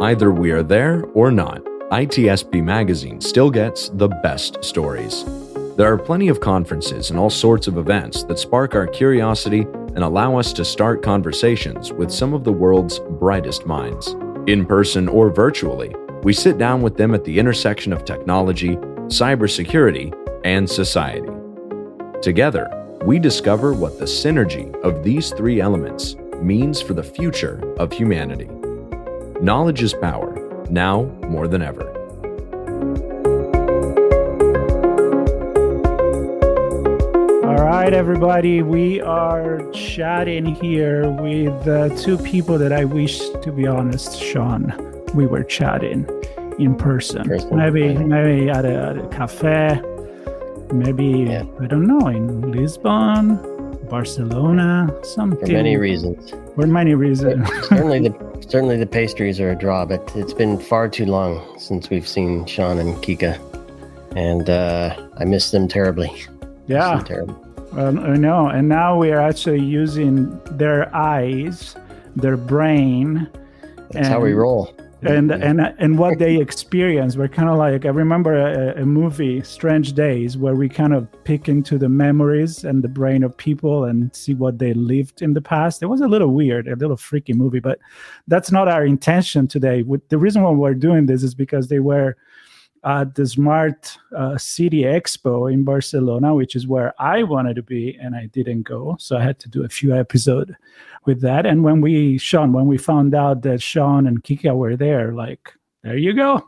Either we are there or not, ITSP Magazine still gets the best stories. There are plenty of conferences and all sorts of events that spark our curiosity and allow us to start conversations with some of the world's brightest minds. In person or virtually, we sit down with them at the intersection of technology, cybersecurity, and society. Together, we discover what the synergy of these three elements means for the future of humanity. Knowledge is power, now more than ever. All right, everybody, we are chatting here with two people that I wish, to be honest, Shawn, we were chatting in person. Maybe at a cafe, maybe, I don't know, in Lisbon, Barcelona, something. For many reasons. Certainly the pastries are a draw, but it's been far too long since we've seen Shawn and Kika, and I miss them terribly. Yeah, I know. And now we are actually using their eyes, their brain. That's how we roll. And what they experience. We're kind of like, I remember a movie, Strange Days, where we kind of pick into the memories and the brain of people and see what they lived in the past. It was a little weird, a little freaky movie, but that's not our intention today. The reason why we're doing this is because they were at the Smart City Expo in Barcelona, which is where I wanted to be, and I didn't go. So I had to do a few episodes with that. And when we found out that Shawn and Kika were there, like, there you go.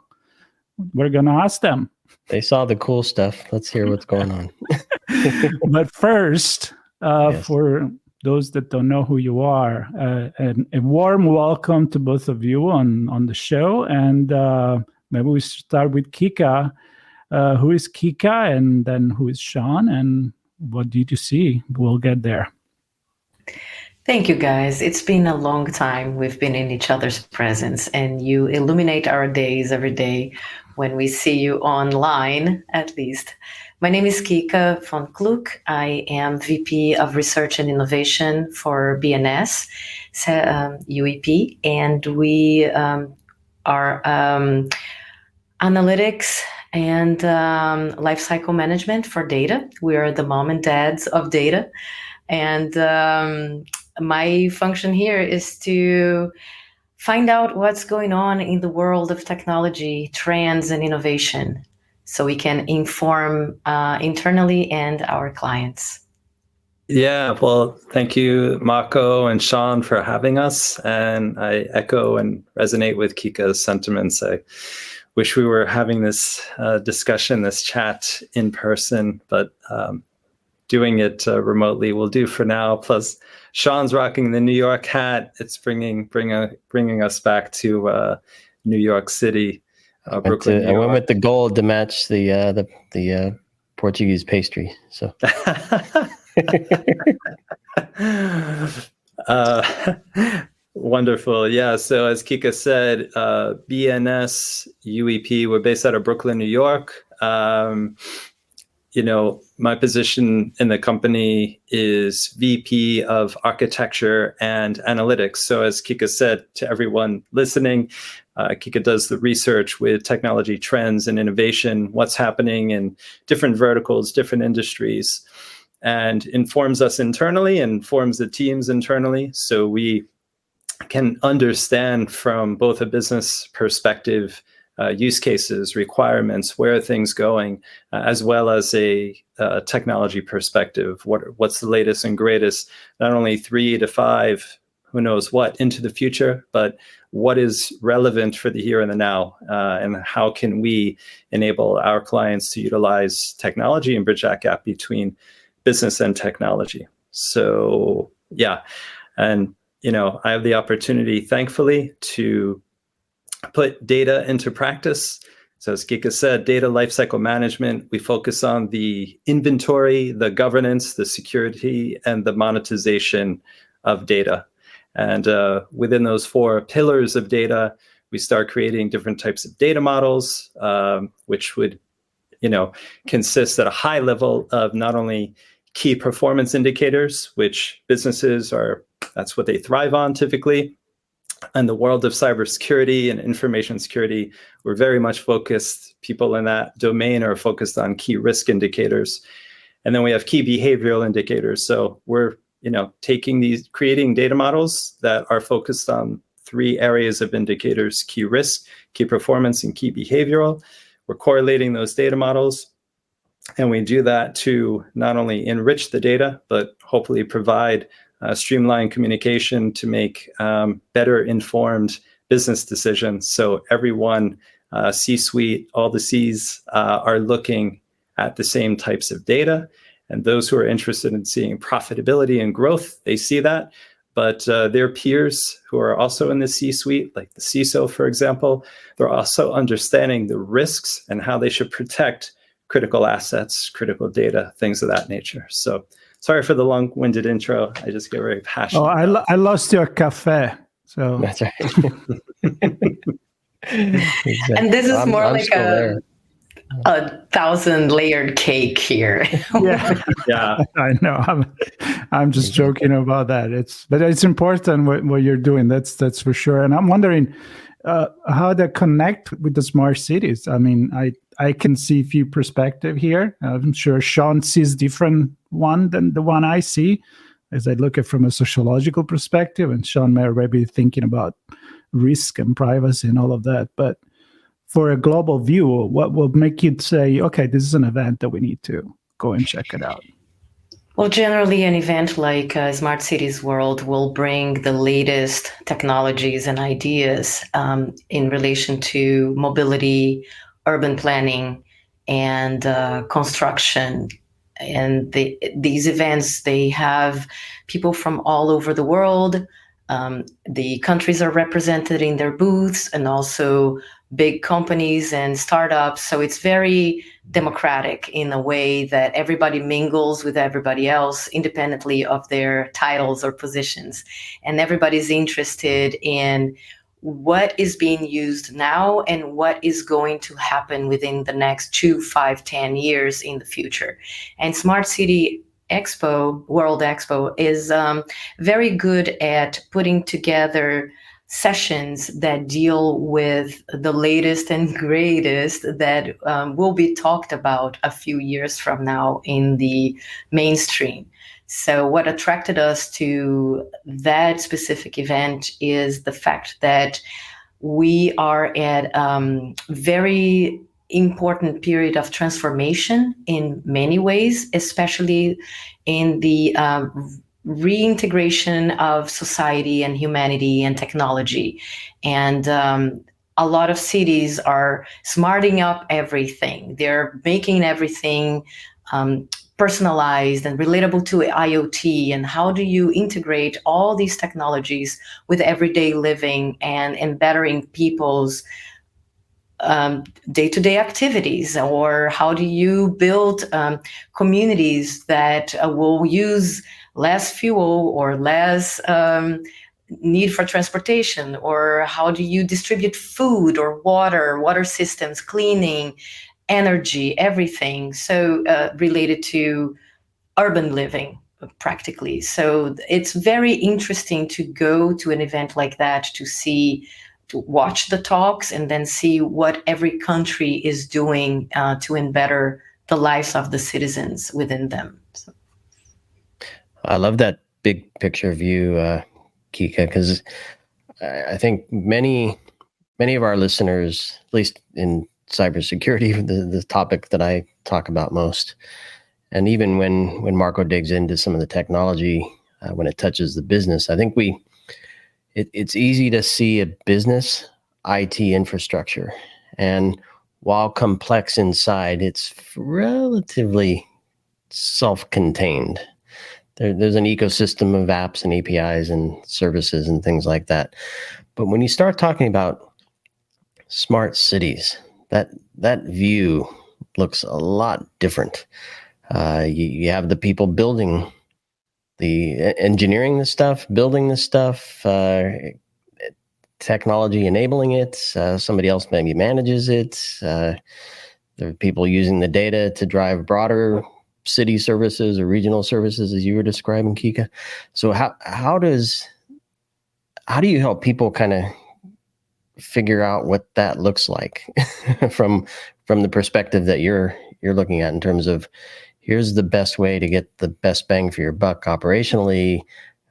We're going to ask them. They saw the cool stuff. Let's hear what's going on. But first, Yes. for those that don't know who you are, a warm welcome to both of you on the show. And maybe we start with Kika. Who is Kika, and then who is Shawn, and what did you see? We'll get there. Thank you, guys. It's been a long time we've been in each other's presence, and you illuminate our days every day when we see you online, at least. My name is Kika Von Klück. I am VP of Research and Innovation for BNS, UEP, and we are analytics and lifecycle management for data. We are the mom and dads of data. And my function here is to find out what's going on in the world of technology, trends, and innovation, so we can inform internally and our clients. Yeah, well, thank you, Marco and Shawn, for having us. And I echo and resonate with Kika's sentiments. I wish we were having this discussion, this chat in person, but doing it remotely will do for now. Plus, Shawn's rocking the New York hat. It's bringing us back to New York City, Brooklyn. I went with the gold to match the Portuguese pastry. So. Wonderful. Yeah. So as Kika said, BNS UEP, we're based out of Brooklyn, New York. My position in the company is VP of Architecture and Analytics. So as Kika said to everyone listening, Kika does the research with technology trends and innovation, what's happening in different verticals, different industries, and informs us internally and informs the teams internally. So we can understand from both a business perspective, use cases, requirements, where are things going, as well as a technology perspective. What's the latest and greatest, not only 3 to 5, who knows what, into the future, but what is relevant for the here and the now, and how can we enable our clients to utilize technology and bridge that gap between business and technology. So, yeah. And, I have the opportunity, thankfully, to put data into practice. So as Kika said, data lifecycle management, we focus on the inventory, the governance, the security, and the monetization of data. And within those 4 pillars of data, we start creating different types of data models, which would, consist at a high level of not only key performance indicators, which businesses that's what they thrive on typically, And the world of cybersecurity and information security, we're very much focused, people in that domain are focused on key risk indicators. And then we have key behavioral indicators. So we're creating data models that are focused on 3 areas of indicators: key risk, key performance, and key behavioral. We're correlating those data models. And we do that to not only enrich the data, but hopefully provide streamlined communication to make better informed business decisions. So everyone, C-suite, all the Cs are looking at the same types of data. And those who are interested in seeing profitability and growth, they see that. But their peers who are also in the C-suite, like the CISO, for example, they're also understanding the risks and how they should protect critical assets, critical data, things of that nature. So sorry for the long-winded intro. I just get very passionate. Oh, I lost your cafe. So That's right. Exactly. And this is more I'm like still there. a 1,000-layered cake here. Yeah. I know. I'm just joking about that. But it's important what you're doing. That's for sure. And I'm wondering how they connect with the smart cities. I mean, I can see a few perspectives here. I'm sure Shawn sees different one than the one I see, as I look at from a sociological perspective, and Shawn may be thinking about risk and privacy and all of that. But for a global view, what will make you say, okay, this is an event that we need to go and check it out? Well, generally, an event like Smart Cities World will bring the latest technologies and ideas in relation to mobility, urban planning, and construction. And these events, they have people from all over the world. The countries are represented in their booths, and also big companies and startups. So it's very democratic in a way that everybody mingles with everybody else independently of their titles or positions. And everybody's interested in what is being used now and what is going to happen within the next 2, 5, 10 years in the future. And Smart City Expo, World Expo, is very good at putting together sessions that deal with the latest and greatest that will be talked about a few years from now in the mainstream. So what attracted us to that specific event is the fact that we are at a very important period of transformation in many ways, especially in the reintegration of society and humanity and technology. And a lot of cities are smarting up everything. They're making everything personalized and relatable to IoT. And how do you integrate all these technologies with everyday living and bettering people's day-to-day activities? Or how do you build communities that will use less fuel or less need for transportation? Or how do you distribute food or water systems, cleaning, energy, everything? So related to urban living practically. So it's very interesting to go to an event like that to watch the talks and then see what every country is doing to better the lives of the citizens within them. So. I love that big picture view, Kika, because I think many of our listeners, at least in cybersecurity, the topic that I talk about most, and even when Marco digs into some of the technology, when it touches the business, I think it's easy to see a business IT infrastructure, and while complex inside, it's relatively self-contained. There's an ecosystem of apps and APIs and services and things like that. But when you start talking about smart cities, that view looks a lot different. You have the people building engineering the stuff, building the stuff, technology enabling it. Somebody else maybe manages it. There are people using the data to drive broader city services or regional services, as you were describing, Kika. So how does how do you help people kind of figure out what that looks like from the perspective that you're looking at in terms of here's the best way to get the best bang for your buck operationally,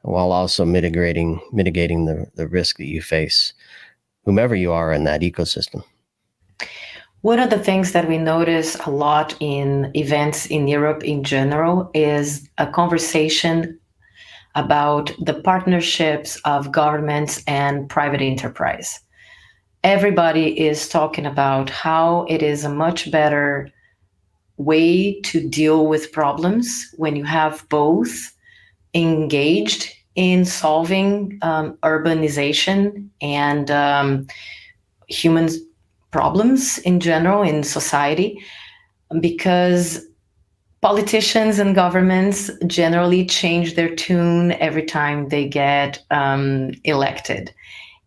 while also mitigating the risk that you face, whomever you are in that ecosystem? One of the things that we notice a lot in events in Europe in general is a conversation about the partnerships of governments and private enterprise. Everybody is talking about how it is a much better way to deal with problems when you have both engaged in solving urbanization and human problems in general in society, because politicians and governments generally change their tune every time they get elected.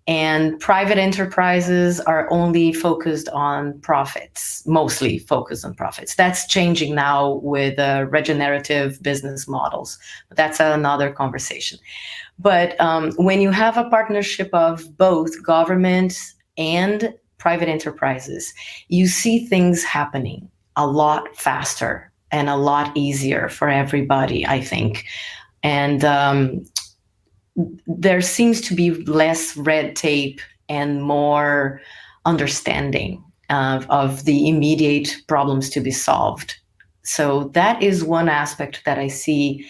And private enterprises are only focused on profits, mostly focused on profits. That's changing now with regenerative business models. That's another conversation. But when you have a partnership of both government and private enterprises, you see things happening a lot faster and a lot easier for everybody, I think. And there seems to be less red tape and more understanding of the immediate problems to be solved. So that is one aspect that I see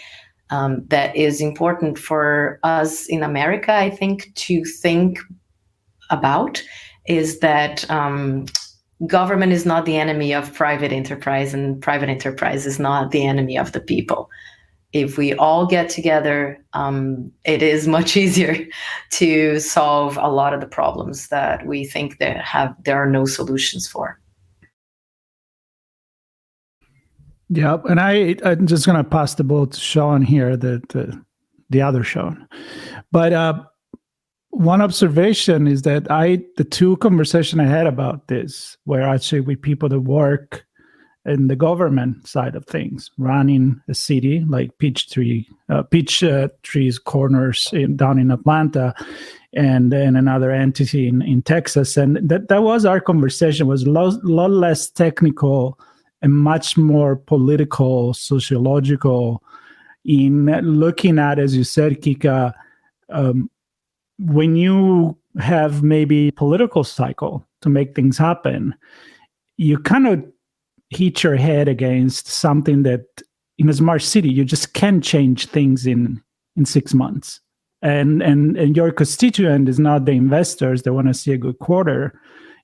that is important for us in America, I think, to think about, is that government is not the enemy of private enterprise, and private enterprise is not the enemy of the people. If we all get together, it is much easier to solve a lot of the problems that we think there are no solutions for. Yeah, and I'm just going to pass the ball to Shawn here, the other Shawn. But one observation is that the two conversations I had about this were actually with people that work in the government side of things, running a city like peach trees corners down in Atlanta, and then another entity in Texas. And that was our conversation, was a lot less technical and much more political, sociological, in looking at, as you said, Kika, when you have maybe political cycle to make things happen, you kind of hit your head against something that in a smart city, you just can't change things in 6 months. And your constituent is not the investors that want to see a good quarter,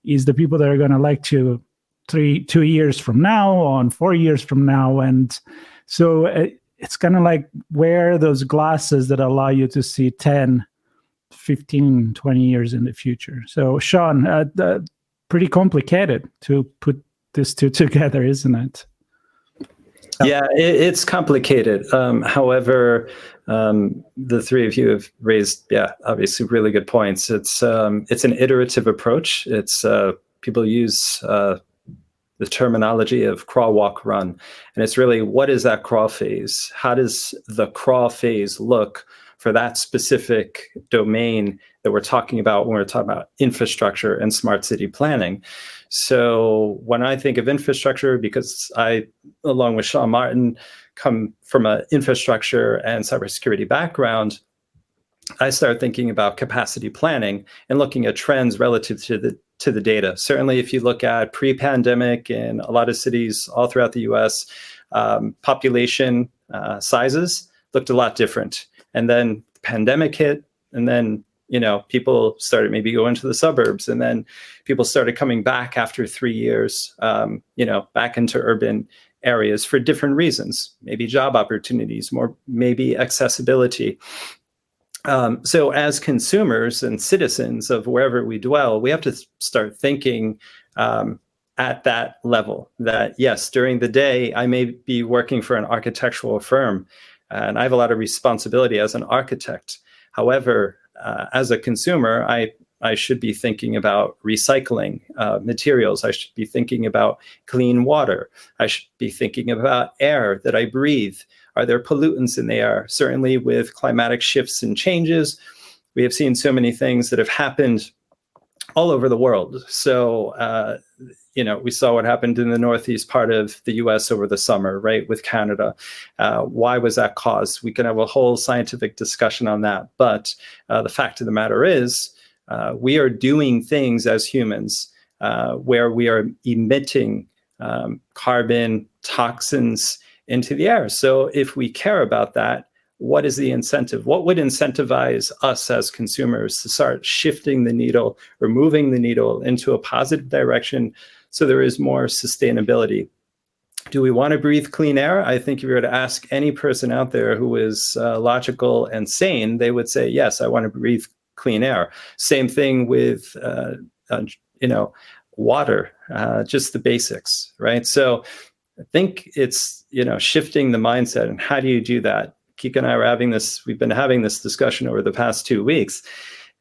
is the people that are going to like to 2 years from now, on 4 years from now. And so it's kind of like wear those glasses that allow you to see 10, 15, 20 years in the future. So Shawn, pretty complicated to put these two together, isn't it? Yeah, it's complicated. However, the three of you have raised, obviously really good points. It's an iterative approach. It's people use the terminology of crawl, walk, run, and it's really, what is that crawl phase? How does the crawl phase look for that specific domain that we're talking about when we're talking about infrastructure and smart city planning? So when I think of infrastructure, because I, along with Shawn Martin, come from an infrastructure and cybersecurity background, I start thinking about capacity planning and looking at trends relative to the data. Certainly, if you look at pre-pandemic in a lot of cities all throughout the U.S., population sizes looked a lot different. And then the pandemic hit, and then people started maybe going to the suburbs, and then people started coming back after 3 years, back into urban areas for different reasons, maybe job opportunities, more maybe accessibility. So as consumers and citizens of wherever we dwell, we have to start thinking at that level, that yes, during the day, I may be working for an architectural firm, and I have a lot of responsibility as an architect. However, as a consumer, I should be thinking about recycling materials. I should be thinking about clean water. I should be thinking about air that I breathe. Are there pollutants in the air? Certainly with climatic shifts and changes, we have seen so many things that have happened all over the world. So, we saw what happened in the northeast part of the US over the summer, right, with Canada. Why was that caused? We can have a whole scientific discussion on that. But the fact of the matter is, we are doing things as humans where we are emitting carbon toxins into the air. So if we care about that, what is the incentive? What would incentivize us as consumers to start shifting the needle or moving the needle into a positive direction so there is more sustainability? Do we want to breathe clean air? I think if you were to ask any person out there who is logical and sane, they would say, yes, I want to breathe clean air. Same thing with, water, just the basics, right? So I think it's, shifting the mindset. And how do you do that? Kika and I we've been having this discussion over the past 2 weeks.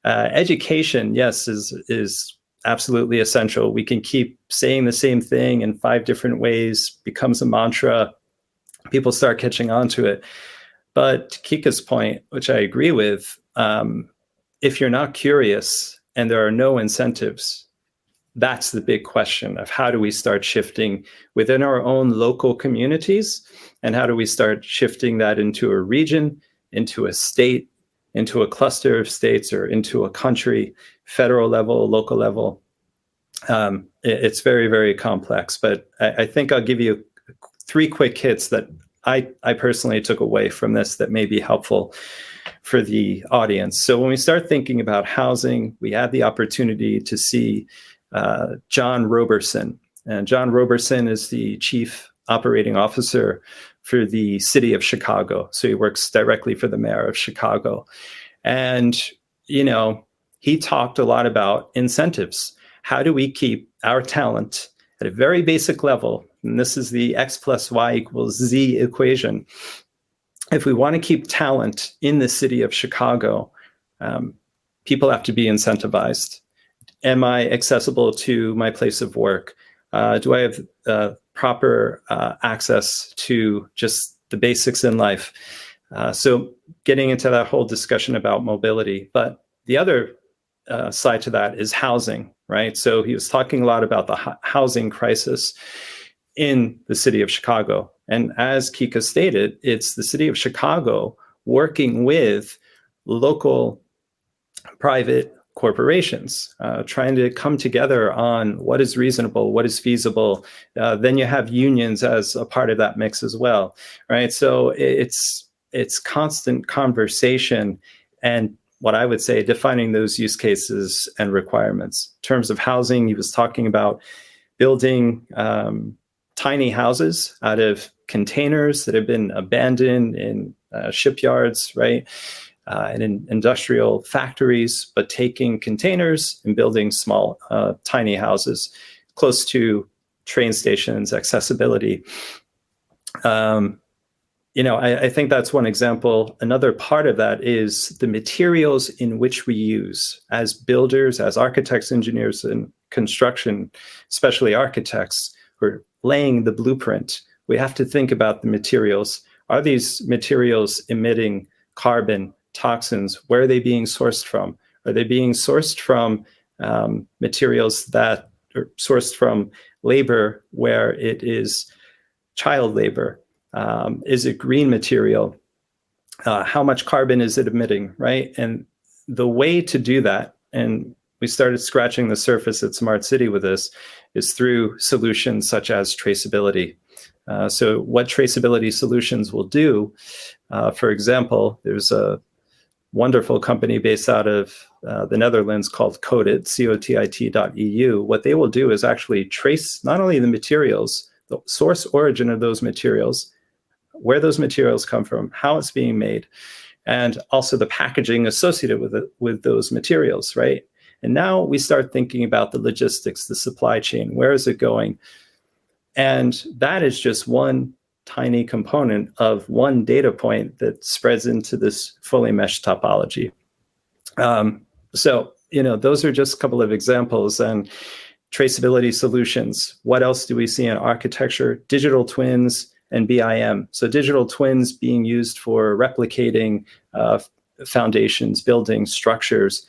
Education, yes, is absolutely essential. We can keep saying the same thing in 5 different ways, becomes a mantra. People start catching on to it. But to Kika's point, which I agree with, if you're not curious and there are no incentives, that's the big question of how do we start shifting within our own local communities, and how do we start shifting that into a region, into a state, into a cluster of states, or into a country, federal level, local level. It's very, very complex, but I think I'll give you 3 quick hits that I personally took away from this that may be helpful for the audience. So when we start thinking about housing, we had the opportunity to see John Roberson. And John Roberson is the chief operating officer for the city of Chicago. So he works directly for the mayor of Chicago. And, he talked a lot about incentives. How do we keep our talent at a very basic level? And this is the X plus Y equals Z equation. If we want to keep talent in the city of Chicago, people have to be incentivized. Am I accessible to my place of work? Do I have proper access to just the basics in life? So getting into that whole discussion about mobility. But the other side to that is housing, right? So he was talking a lot about the housing crisis in the city of Chicago. And as Kika stated, it's the city of Chicago working with local private corporations, trying to come together on what is reasonable, what is feasible. Then you have unions as a part of that mix as well, right? So it's constant conversation and what I would say defining those use cases and requirements. In terms of housing, he was talking about building tiny houses out of containers that have been abandoned in shipyards, right? And in industrial factories, but taking containers and building small, tiny houses close to train stations, accessibility. I think that's one example. Another part of that is the materials in which we use as builders, as architects, engineers, and construction, especially architects, who are laying the blueprint. We have to think about the materials. Are these materials emitting carbon, toxins? Where are they being sourced from? Are they being sourced from materials that are sourced from labor where it is child labor? Is it green material? How much carbon is it emitting, right? And the way to do that, and we started scratching the surface at Smart City with this, is through solutions such as traceability. So what traceability solutions will do, for example, there's a wonderful company based out of the Netherlands called Cotit, COTIT.eu. What they will do is actually trace not only the materials, the source origin of those materials, where those materials come from, how it's being made, and also the packaging associated with it, with those materials, right? And now we start thinking about the logistics, the supply chain, where is it going? And that is just one tiny component of one data point that spreads into this fully meshed topology. So, those are just a couple of examples. And traceability solutions. What else do we see in architecture? Digital twins and BIM. So digital twins being used for replicating foundations, buildings, structures,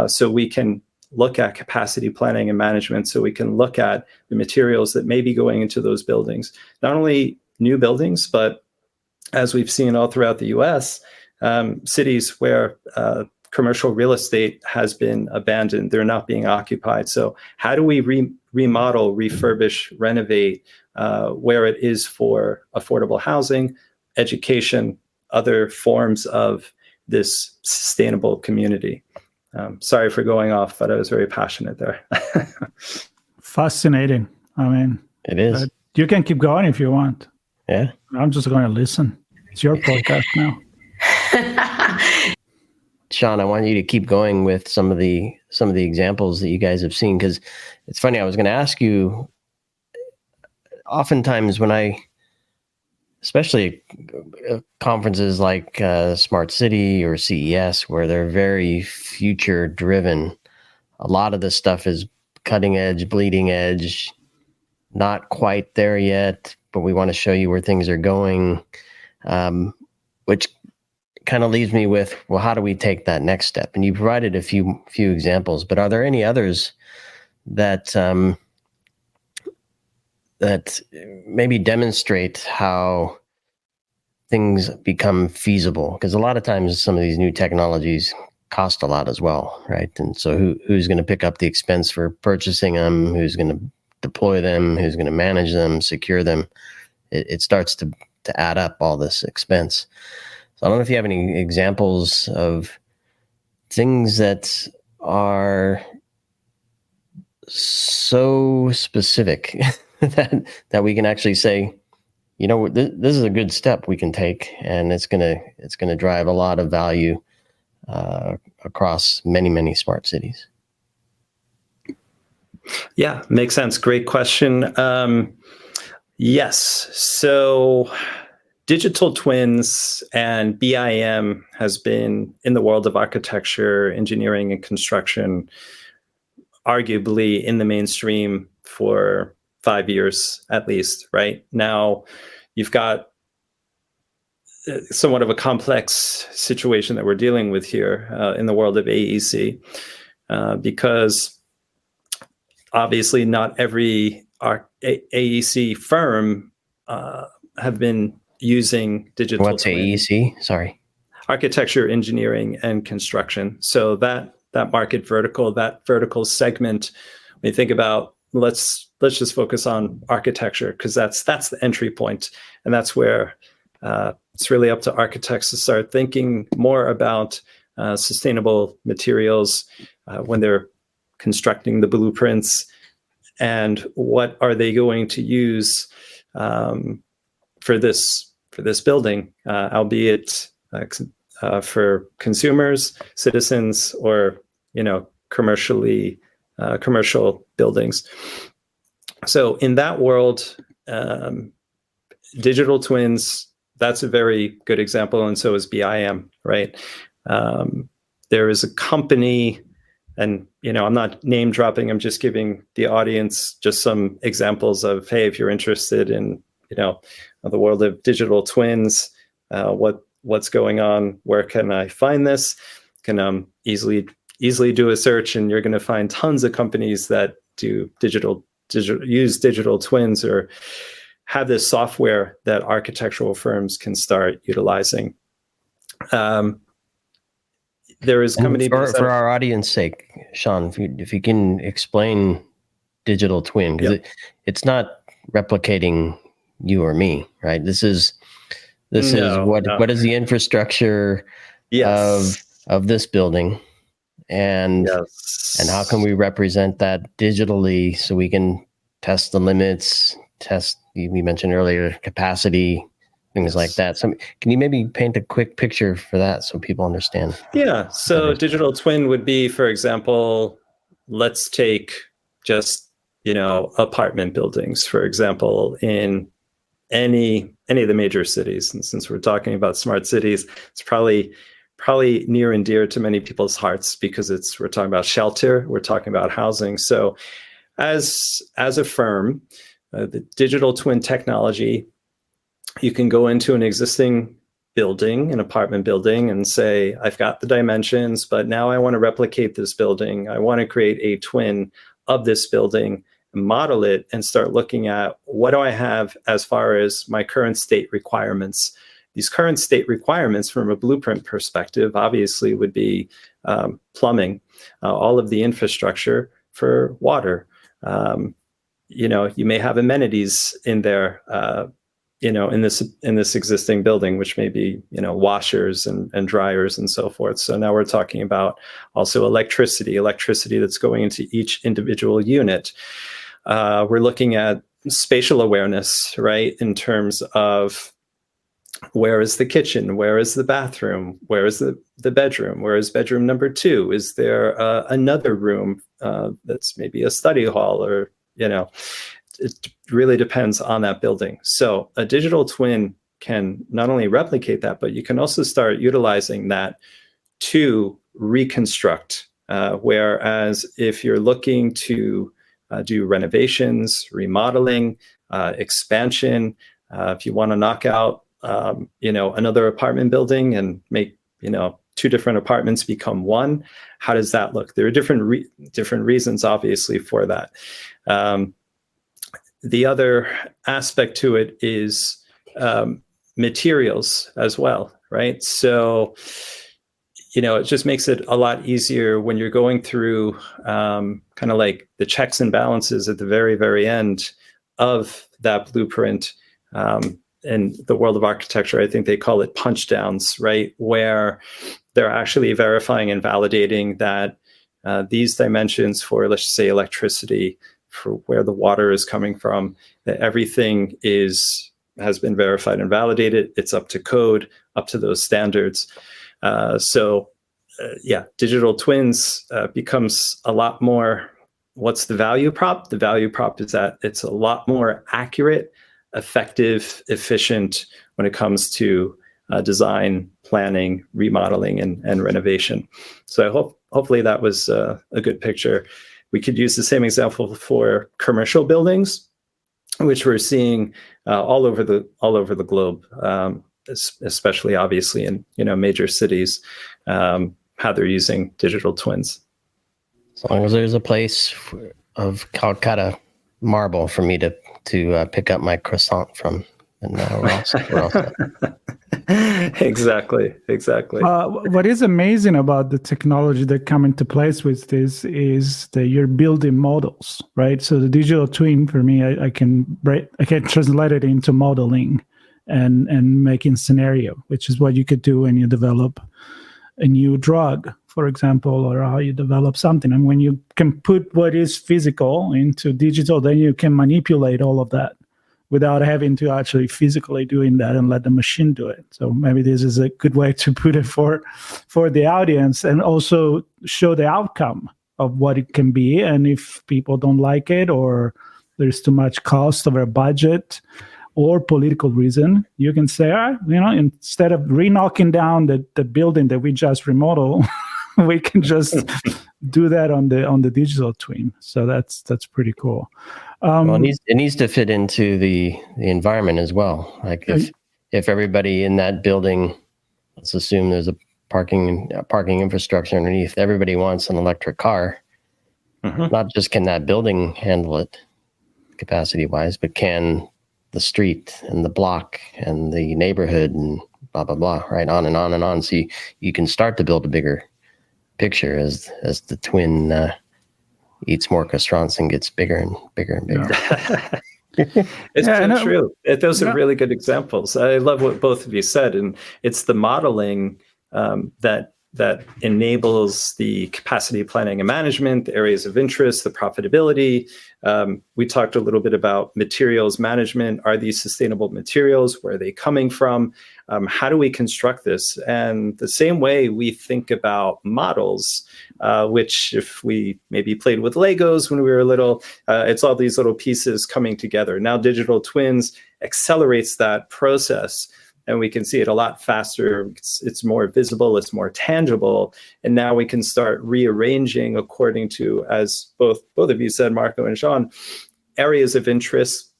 so we can look at capacity planning and management, so we can look at the materials that may be going into those buildings. Not only new buildings, but as we've seen all throughout the US, cities where commercial real estate has been abandoned, they're not being occupied. So how do we remodel, refurbish, renovate where it is for affordable housing, education, other forms of this sustainable community? Sorry for going off, but I was very passionate there. Fascinating. I mean, It is. You can keep going if you want. Yeah. I'm just going to listen. It's your podcast now. Shawn, I want you to keep going with some of the examples that you guys have seen, because it's funny. I was going to ask you. Oftentimes, especially conferences like Smart City or CES, where they're very future driven, a lot of this stuff is cutting edge, bleeding edge, not quite there yet, but we want to show you where things are going, which kind of leaves me with, well, how do we take that next step? And you provided a few examples, but are there any others that that maybe demonstrate how things become feasible? Because a lot of times some of these new technologies cost a lot as well, right? And so who's going to pick up the expense for purchasing them? Who's going to deploy them? Who's going to manage them, secure them? It starts to add up, all this expense. So I don't know if you have any examples of things that are so specific that we can actually say, you know, this is a good step we can take, and it's gonna drive a lot of value across many smart cities. Yeah, makes sense. Great question. Yes. So digital twins and BIM has been in the world of architecture, engineering, and construction, arguably in the mainstream for 5 years at least. Right now, you've got somewhat of a complex situation that we're dealing with here in the world of AEC, because obviously not every AEC firm have been using digital What's twins. AEC? Sorry. Architecture, engineering, and construction. So that market vertical, that vertical segment, when you think about, let's just focus on architecture, because that's the entry point, and that's where it's really up to architects to start thinking more about sustainable materials when they're constructing the blueprints, and what are they going to use for this building, albeit for consumers, citizens, or commercial buildings. So in that world, digital twins, that's a very good example, and so is BIM, right? There is a company, and I'm not name dropping, I'm just giving the audience just some examples of, hey, if you're interested in the world of digital twins, what's going on, where can I find this? Can easily do a search, and you're going to find tons of companies that do use digital twins or have this software that architectural firms can start utilizing. There is company for our audience sake, Shawn, if you can explain digital twin, because it's not replicating you or me, right? This is what is the infrastructure of this building, and how can we represent that digitally so we can test the limits, we mentioned earlier, capacity, things like that. So can you maybe paint a quick picture for that so people understand? Yeah. So digital twin would be, for example, let's take just, apartment buildings, for example, in any of the major cities. And since we're talking about smart cities, it's probably near and dear to many people's hearts, because we're talking about shelter, we're talking about housing. So as a firm, the digital twin technology, you can go into an existing building, an apartment building, and say, I've got the dimensions, but now I want to replicate this building. I want to create a twin of this building, model it, and start looking at what do I have as far as my current state requirements. These current state requirements from a blueprint perspective obviously would be plumbing, all of the infrastructure for water. You may have amenities in there, in this existing building, which may be, washers and dryers and so forth. So now we're talking about also electricity that's going into each individual unit. We're looking at spatial awareness, right? In terms of where is the kitchen? Where is the bathroom? Where is the bedroom? Where is bedroom number 2? Is there another room that's maybe a study hall, or, it really depends on that building. So a digital twin can not only replicate that, but you can also start utilizing that to reconstruct. Whereas if you're looking to do renovations, remodeling, expansion, if you want to knock out, another apartment building and make, 2 different apartments become one, how does that look? There are different reasons, obviously, for that. The other aspect to it is materials as well, right? So, it just makes it a lot easier when you're going through kind of like the checks and balances at the very, very end of that blueprint. In the world of architecture, I think they call it punch downs, right? Where they're actually verifying and validating that these dimensions for, let's say, electricity, for where the water is coming from, that everything has been verified and validated. It's up to code, up to those standards. Digital twins becomes a lot more. What's the value prop? The value prop is that it's a lot more accurate, effective, efficient when it comes to design, planning, remodeling, and renovation. So hopefully that was a good picture. We could use the same example for commercial buildings, which we're seeing all over the globe, especially obviously in major cities, how they're using digital twins. As long as there's a place of Calcutta marble for me to pick up my croissant from, and we're all set. Exactly. What is amazing about the technology that come into place with this is that you're building models, right? So the digital twin, for me, I can translate it into modeling and making scenario, which is what you could do when you develop a new drug, for example, or how you develop something. And when you can put what is physical into digital, then you can manipulate all of that without having to actually physically doing that and let the machine do it. So maybe this is a good way to put it for the audience, and also show the outcome of what it can be. And if people don't like it, or there's too much cost over a budget or political reason, you can say, instead of re-knocking down the building that we just remodeled, we can just do that on the digital twin. So that's pretty cool. It needs to fit into the environment as well. Like if everybody in that building, let's assume there's a parking infrastructure underneath, everybody wants an electric car. Mm-hmm. Not just can that building handle it capacity wise, but can the street and the block and the neighborhood and blah, blah, blah, right on and on and on. So you can start to build a bigger picture as the twin eats more croissants and gets bigger and bigger and bigger. It's true. Those are really good examples. I love what both of you said, and it's the modeling that enables the capacity planning and management, the areas of interest, the profitability. We talked a little bit about materials management. Are these sustainable materials? Where are they coming from? How do we construct this? And the same way we think about models, which if we maybe played with Legos when we were little, it's all these little pieces coming together. Now digital twins accelerates that process, and we can see it a lot faster. It's more visible, it's more tangible. And now we can start rearranging according to, as both of you said, Marco and Shawn, areas of interest.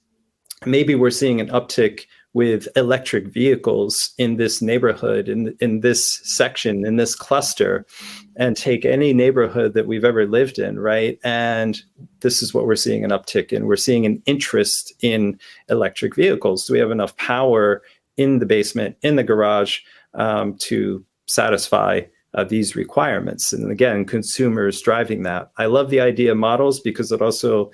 Maybe we're seeing an uptick with electric vehicles in this neighborhood, in this section, in this cluster, and take any neighborhood that we've ever lived in, right? And this is what we're seeing an uptick in. We're seeing an interest in electric vehicles. Do we have enough power in the basement, in the garage, to satisfy these requirements? And again, consumers driving that. I love the idea of models because it also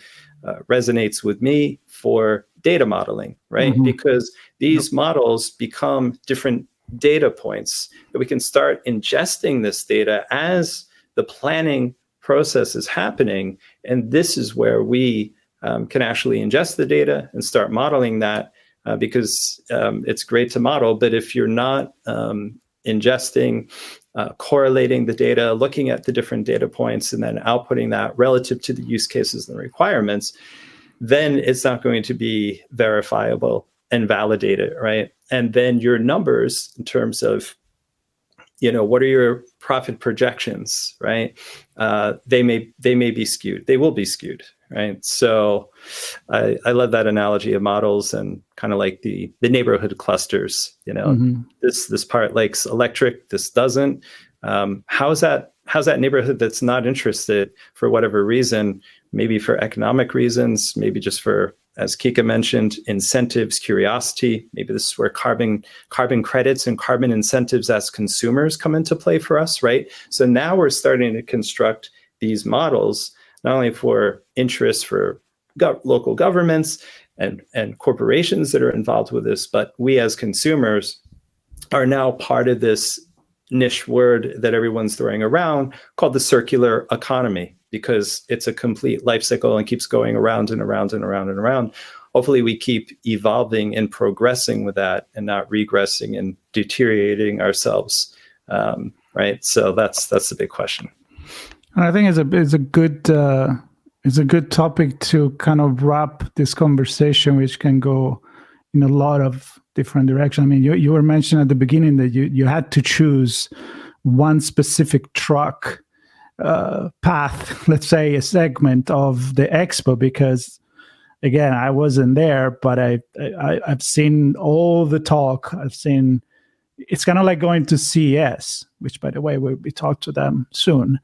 resonates with me for data modeling, right? Mm-hmm. Because these models become different data points that we can start ingesting this data as the planning process is happening. And this is where we can actually ingest the data and start modeling that, because it's great to model. But if you're not ingesting, correlating the data, looking at the different data points, and then outputting that relative to the use cases and requirements, then it's not going to be verifiable and validated, right? And then your numbers in terms of, what are your profit projections, right? They may be skewed. They will be skewed, right? So I love that analogy of models and kind of like the neighborhood clusters. Mm-hmm. This part likes electric, this doesn't. How's that neighborhood that's not interested for whatever reason? Maybe for economic reasons, maybe just for, as Kika mentioned, incentives, curiosity. Maybe this is where carbon credits and carbon incentives as consumers come into play for us, right? So now we're starting to construct these models, not only for interests for local governments and corporations that are involved with this, but we as consumers are now part of this niche word that everyone's throwing around called the circular economy, because it's a complete life cycle and keeps going around and around and around and around. Hopefully we keep evolving and progressing with that and not regressing and deteriorating ourselves, right? So that's the big question. And I think it's a good topic to kind of wrap this conversation, which can go in a lot of different directions. I mean, you were mentioning at the beginning that you had to choose one specific truck path, let's say a segment of the expo, because again, I wasn't there, but I've seen all the talk. I've seen, it's kind of like going to CES, which by the way, we'll be talking to them soon.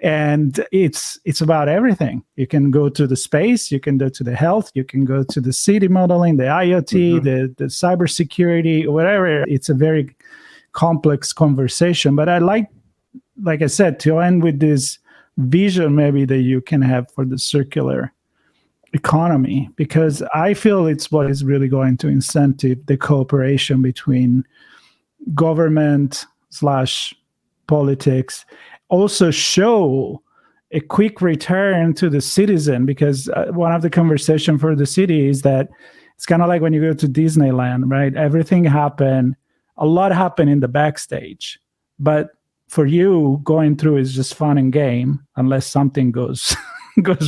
And it's about everything. You can go to the space, you can go to the health, you can go to the city modeling, the IoT, the cybersecurity, whatever. It's a very complex conversation. But I like I said, to end with this vision maybe that you can have for the circular economy, because I feel it's what is really going to incentive the cooperation between government / politics, also show a quick return to the citizen, because one of the conversation for the city is that it's kind of like when you go to Disneyland, right? Everything a lot happened in the backstage, but for you, going through is just fun and game, unless something goes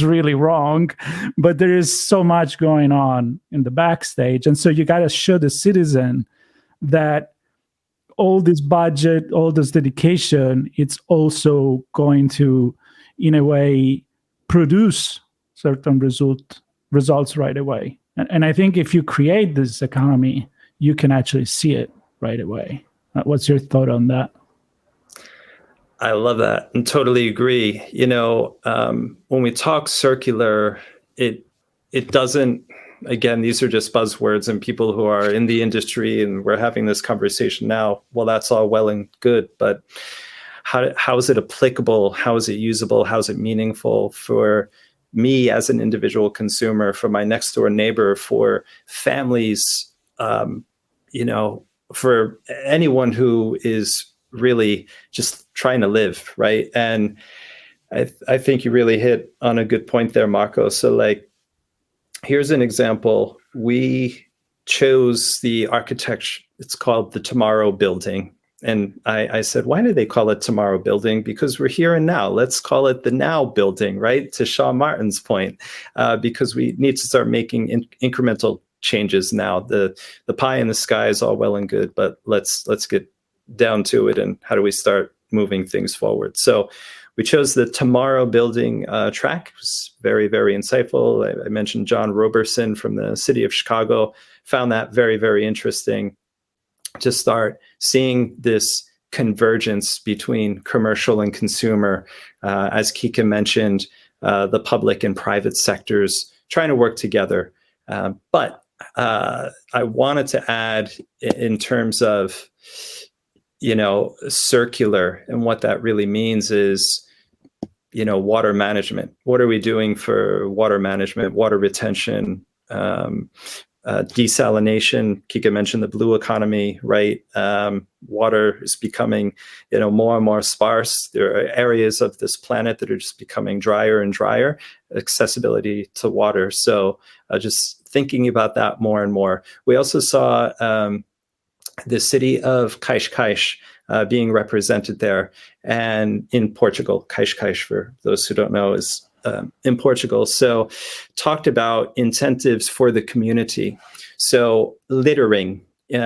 really wrong. But there is so much going on in the backstage. And so you got to show the citizen that all this budget, all this dedication, it's also going to, in a way, produce certain results right away. And I think if you create this economy, you can actually see it right away. What's your thought on that? I love that and totally agree. When we talk circular, it doesn't, again, these are just buzzwords, and people who are in the industry and we're having this conversation now, well, that's all well and good, but how is it applicable? How is it usable? How is it meaningful for me as an individual consumer, for my next door neighbor, for families, for anyone who is really just trying to live, right? And I think you really hit on a good point there, Marco. So here's an example. We chose the architecture, it's called the Tomorrow Building. And I said, why do they call it Tomorrow Building? Because we're here and now. Let's call it the Now Building, right? To Shawn Martin's point, because we need to start making incremental changes now. The pie in the sky is all well and good, but let's get down to it, and how do we start moving things forward? So we chose the Tomorrow Building track. It was very, very insightful. I mentioned John Roberson from the city of Chicago. Found that very, very interesting to start seeing this convergence between commercial and consumer. As Kika mentioned, the public and private sectors trying to work together. But I wanted to add in terms of, circular, and what that really means is, water management. What are we doing for water management, water retention, desalination? Kika mentioned the blue economy, right? Water is becoming, more and more sparse. There are areas of this planet that are just becoming drier and drier. Accessibility to water. So just thinking about that more and more. We also saw the city of Cascais being represented there, and in Portugal. Cascais, for those who don't know, is in Portugal. So talked about incentives for the community. So littering,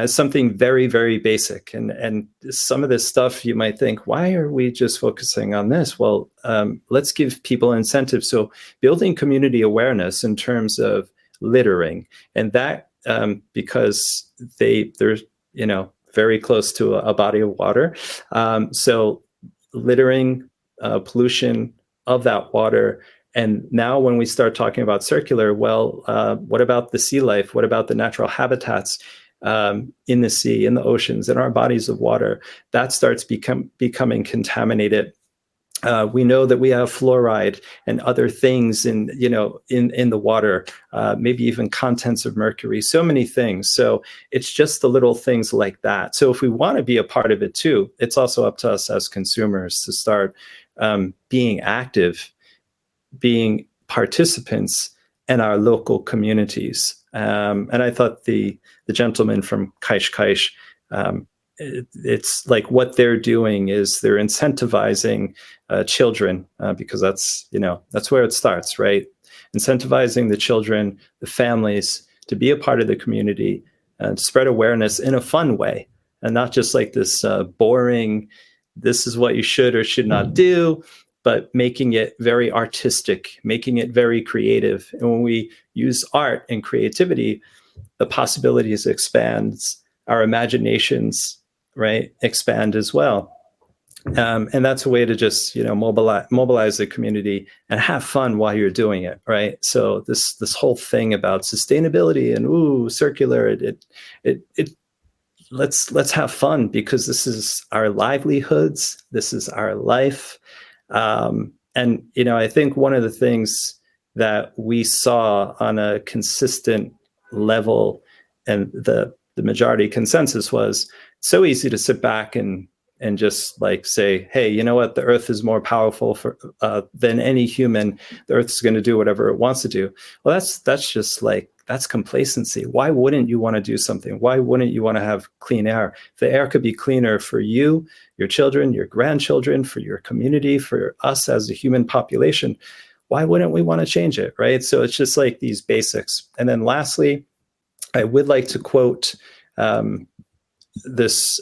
something very, very basic. And some of this stuff you might think, why are we just focusing on this? Well, let's give people incentives. So building community awareness in terms of littering, and that because they're very close to a body of water. So littering, pollution of that water. And now when we start talking about circular, well, what about the sea life? What about the natural habitats in the sea, in the oceans, in our bodies of water? That starts becoming contaminated. We know that we have fluoride and other things in the water, maybe even contents of mercury, so many things. So it's just the little things like that. So if we want to be a part of it too, it's also up to us as consumers to start being active, being participants in our local communities. And I thought the gentleman from Cascais, it's like what they're doing is they're incentivizing children, because that's where it starts, right? Incentivizing the children, the families, to be a part of the community and spread awareness in a fun way, and not just like this boring, this is what you should or should not do, but making it very artistic, making it very creative. And when we use art and creativity, the possibilities expands, our imaginations, right, expand as well. And that's a way to just, mobilize the community and have fun while you're doing it, right? So this whole thing about sustainability and circular, let's have fun, because this is our livelihoods, this is our life. And I think one of the things that we saw on a consistent level, and the majority consensus, was so easy to sit back and just like say, hey, you know what, the earth is more powerful than any human. The earth is going to do whatever it wants to do. Well, that's just like, that's complacency. Why wouldn't you want to do something? Why wouldn't you want to have clean air? The air could be cleaner for you, your children, your grandchildren, for your community, for us as a human population. Why wouldn't we want to change it, right? So it's just like these basics. And then lastly, I would like to quote this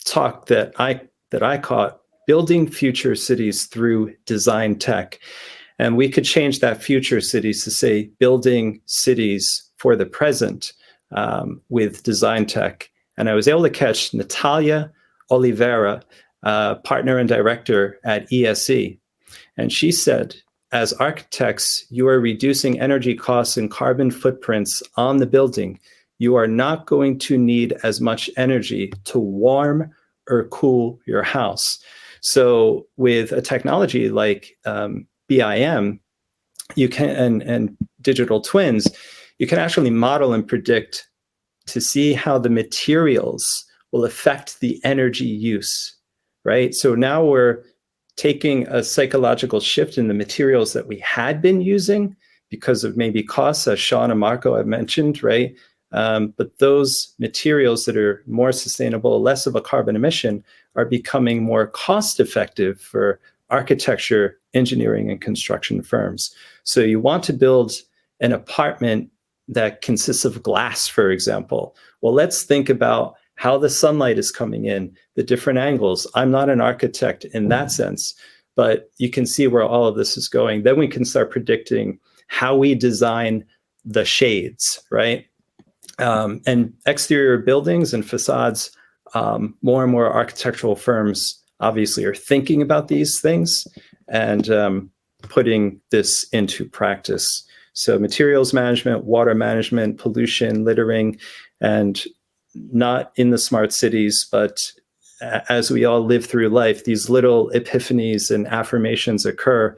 talk that I caught, Building Future Cities Through Design Tech. And we could change that future cities to say building cities for the present with design tech. And I was able to catch Natalia Oliveira, partner and director at ESE. And she said, as architects, you are reducing energy costs and carbon footprints on the building. You are not going to need as much energy to warm or cool your house. So with a technology like BIM, you can, and digital twins, you can actually model and predict to see how the materials will affect the energy use, right? So now we're taking a psychological shift in the materials that we had been using because of maybe costs, as Shawn and Marco have mentioned, right? But those materials that are more sustainable, less of a carbon emission, are becoming more cost effective for architecture, engineering, and construction firms. So you want to build an apartment that consists of glass, for example. Well, let's think about how the sunlight is coming in, the different angles. I'm not an architect in that sense, but you can see where all of this is going. Then we can start predicting how we design the shades, right? And exterior buildings and facades, more and more architectural firms obviously are thinking about these things and putting this into practice. So materials management, water management, pollution, littering, and not in the smart cities, but as we all live through life, these little epiphanies and affirmations occur.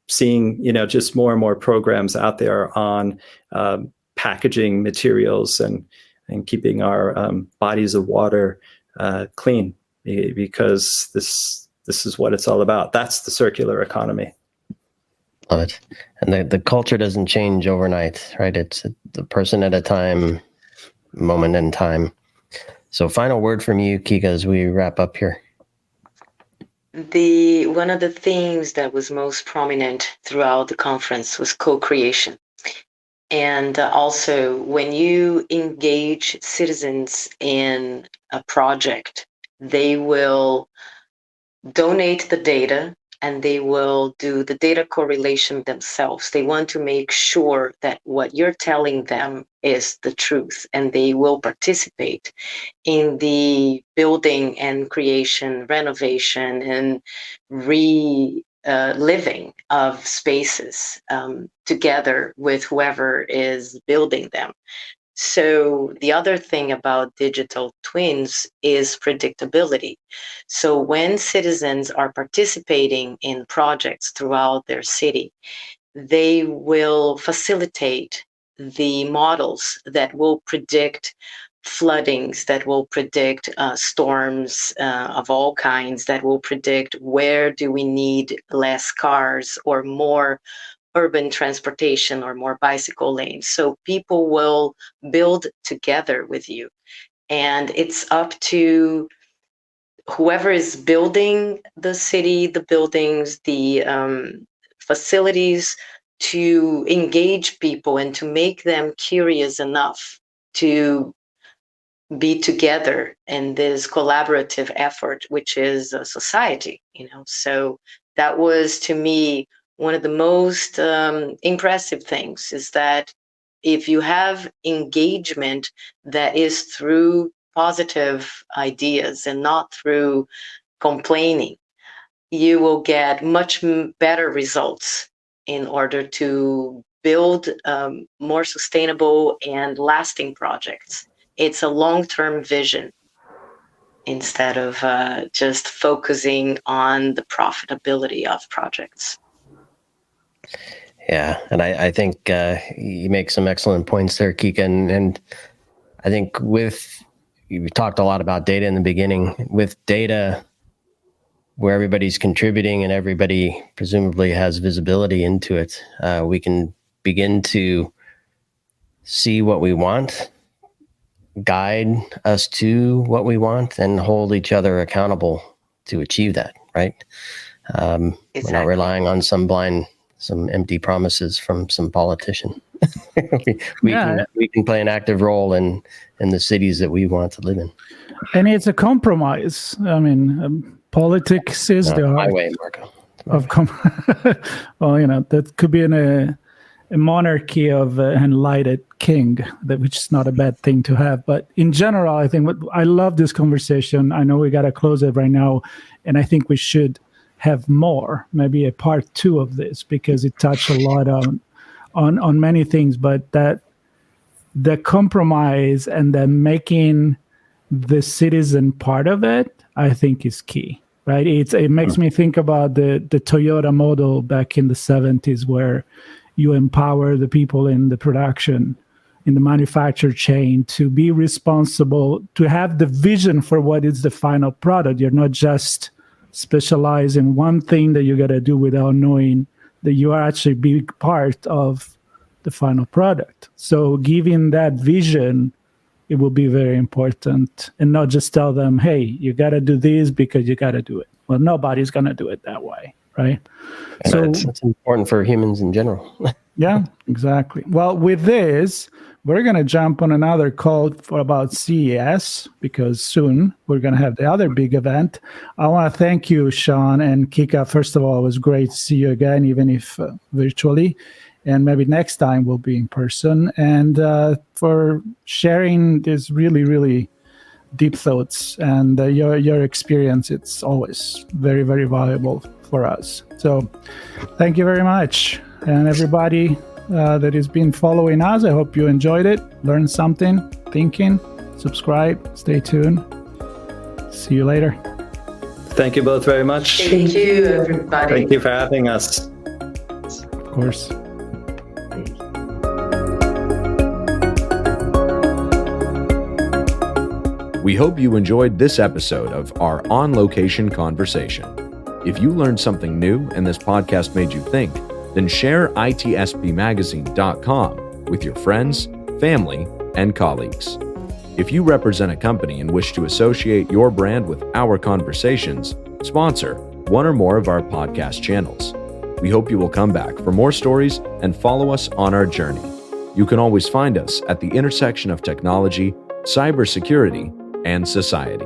Seeing, just more and more programs out there on packaging materials and keeping our bodies of water clean, because this is what it's all about. That's the circular economy. Love it. And the culture doesn't change overnight, right? It's the person at a time, moment in time. So final word from you, Kika, as we wrap up here. One of the themes that was most prominent throughout the conference was co-creation. And also, when you engage citizens in a project, they will donate the data and they will do the data correlation themselves. They want to make sure that what you're telling them is the truth, and they will participate in the building and creation, renovation, and living of spaces together with whoever is building them. So the other thing about digital twins is predictability. So when citizens are participating in projects throughout their city, they will facilitate the models that will predict floodings, that will predict storms of all kinds, that will predict where do we need less cars or more urban transportation or more bicycle lanes. So people will build together with you. And it's up to whoever is building the city, the buildings, the facilities, to engage people and to make them curious enough to be together in this collaborative effort, which is a society, So that was, to me, one of the most impressive things, is that if you have engagement that is through positive ideas and not through complaining, you will get much better results in order to build more sustainable and lasting projects. It's a long-term vision instead of just focusing on the profitability of projects. Yeah, and I think you make some excellent points there, Kika. And I think you talked a lot about data in the beginning. With data where everybody's contributing and everybody presumably has visibility into it, we can begin to see what we want, guide us to what we want, and hold each other accountable to achieve that, right? Exactly. We're not relying on some empty promises from some politician. we can play an active role in the cities that we want to live in. And it's a compromise. I mean, politics is the my way, Marco. Well, that could be in a monarchy of an enlightened king, which is not a bad thing to have. But in general, I think I love this conversation. I know we got to close it right now, and I think we should have more, maybe a part 2 of this, because it touched a lot on many things. But that the compromise and then making the citizen part of it, I think, is key. Right? It makes me think about the Toyota model back in the 70s, where you empower the people in the production, in the manufacture chain, to be responsible, to have the vision for what is the final product. You're not just specialized in one thing that you got to do without knowing that you are actually a big part of the final product. So giving that vision, it will be very important, and not just tell them, hey, you got to do this because you got to do it. Well, nobody's going to do it that way, right? So it's important for humans in general. Yeah, exactly. Well, with this, we're going to jump on another call for about CES, because soon we're going to have the other big event. I want to thank you, Shawn and Kika. First of all, it was great to see you again, even if virtually. And maybe next time we'll be in person. And for sharing these really, really deep thoughts and your experience. It's always very, very valuable for us. So thank you very much. And everybody that has been following us, I hope you enjoyed it, learned something, thinking, subscribe, stay tuned. See you later. Thank you both very much. Thank you, everybody. Thank you for having us. Of course. We hope you enjoyed this episode of our on-location conversation. If you learned something new and this podcast made you think, then share itsbmagazine.com with your friends, family, and colleagues. If you represent a company and wish to associate your brand with our conversations, sponsor one or more of our podcast channels. We hope you will come back for more stories and follow us on our journey. You can always find us at the intersection of technology, cybersecurity, and society.